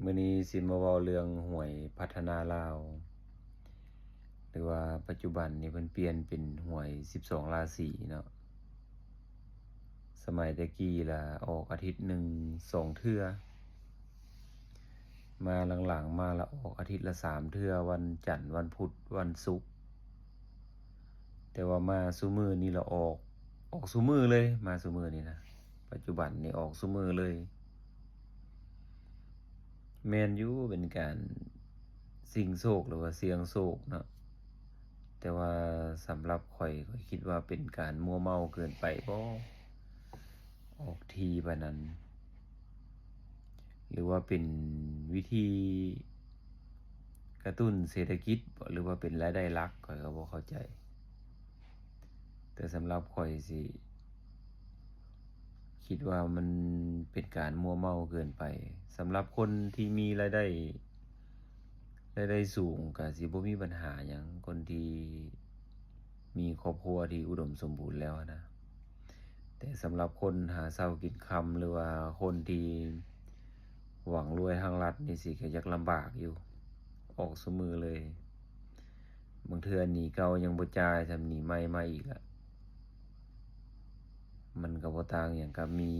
มื้อนี้สิมาเว้าเรื่องหวยพัฒนาลาวหรือว่าปัจจุบันนี้เพิ่นเปลี่ยนเป็นหวย12ราศีเนาะสมัยแต่กี้ล่ะออกอาทิตย์หนึ่ง2เทื่อมาหลังๆมาละออกอาทิตย์ละ3เทื่อวันจันทร์วันพุธวันศุกร์แต่ว่ามาซุมื้อนี้ละออกซุมื้อเลยมาซุมื้อนี้นะปัจจุบันนี้ออกซุมื้อเลยแม่นอยู่เป็นการสิงโชคหรือว่าเสี่ยงโชคเนาะแต่ว่าสำหรับข้อยคิดว่าเป็นการมั่วเมาเกินไปบ่ออกทีปานนั้นหรือว่าเป็นวิธีกระตุ้นเศรษฐกิจบ่หรือว่าเป็นรายได้หลักข้อยก็บ่เข้าใจแต่สำหรับข้อยสิคิดว่ามันเป็นการมั่วเมาเกินไปสำหรับคนที่มีรายได้สูงก็สิบ่มีปัญหาหยังคนที่มีครอบครัวที่อุดมสมบูรณ์แล้วนะแต่สำหรับคนหาเช้ากินค่ำหรือว่าคนที่หวังรวยทางรัฐนี่สิก็จักลำบากอยู่ออกซุมื้อเลยบางเทื่อหนี้เก่ายังบ่จ่ายแถมหนี้ใหม่มาอีกอะมันก็บ่ต่างหยังกับมี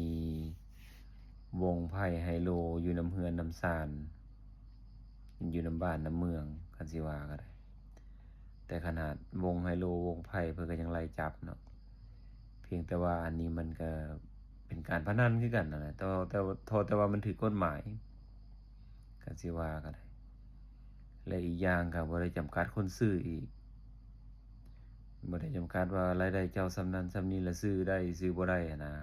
วงไพ่ไฮโลอยู่นำเรือนนำศาลอยู่นำบ้านนำเมืองคันสิว่าก็ได้แต่ขนาดวงไฮโลวงไพ่เพิ่นก็ยังไล่จับเนาะเพียงแต่ว่าอันนี้มันก็เป็นการพนันคือกันนั่นแหละแต่ว่ามันถูกกฎหมายคันสิว่าก็ได้และอีกอย่างก็บ่ได้จำกัดคนซื้ออีกบ่ได้จำกัดว่ารายได้เจ้าส่ำนั้นส่ำนี้แล้วซื้อได้ซื้อบ่ได้อะนะ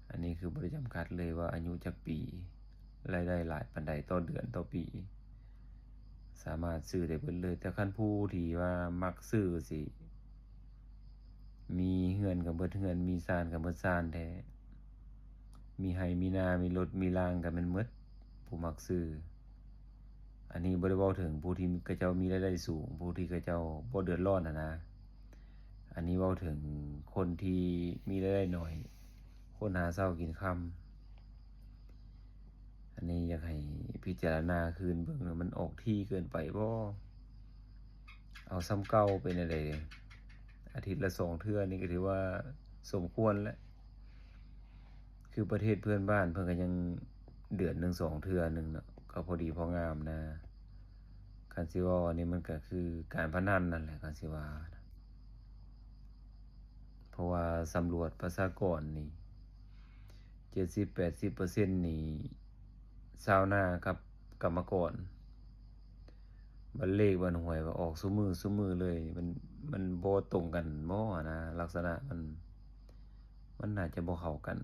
อันนี้คือบ่ได้จำกัดเลยว่าอายุจักปีรายได้หลายปานใดต่อเดือนต่อปีสามารถซื้อได้เบิดเลยแต่คันผู้ที่ว่ามักซื้อสิมีเรือนก็เบิดเรือนมีศาลก็เบิดศาลแท้มีไร่มีนามีรถมีรางก็แม่นหมดผู้มักซื้ออันนี้บ่ได้เว้าถึงผู้ที่เขาเจ้ามีรายได้สูงผู้ที่เขาเจ้าบ่เดือดร้อนอะนะอันนี้เว้าถึงคนที่มีรายได้น้อยคนหาเช้ากินค่ำอันนี้อยากให้พิจารณาคืนเบิ่งว่ามันออกทีเกินไปบ่เอาส่ำเก่าไปนั่นแหละอาทิตย์ละ2เทื่อนี่ก็ถือว่าสมควรแล้วคือประเทศเพื่อนบ้านเพิ่นก็ยังเดือนหนึ่ง2เทื่อหนึ่งเนาะก็พอดีพองามนะคันสิเว้าอันนี้มันก็คือการพนันนั่นแหละคันสิว่านะเพราะว่าสำรวจประชากรนี่70-80%นี่ชาวนากับกรรมกรบัดเลขบัดหวยว่าออกซุมื้อเลยมันบ่ตรงกันบ่อะนะลักษณะมันน่าจะบ่เข้ากัน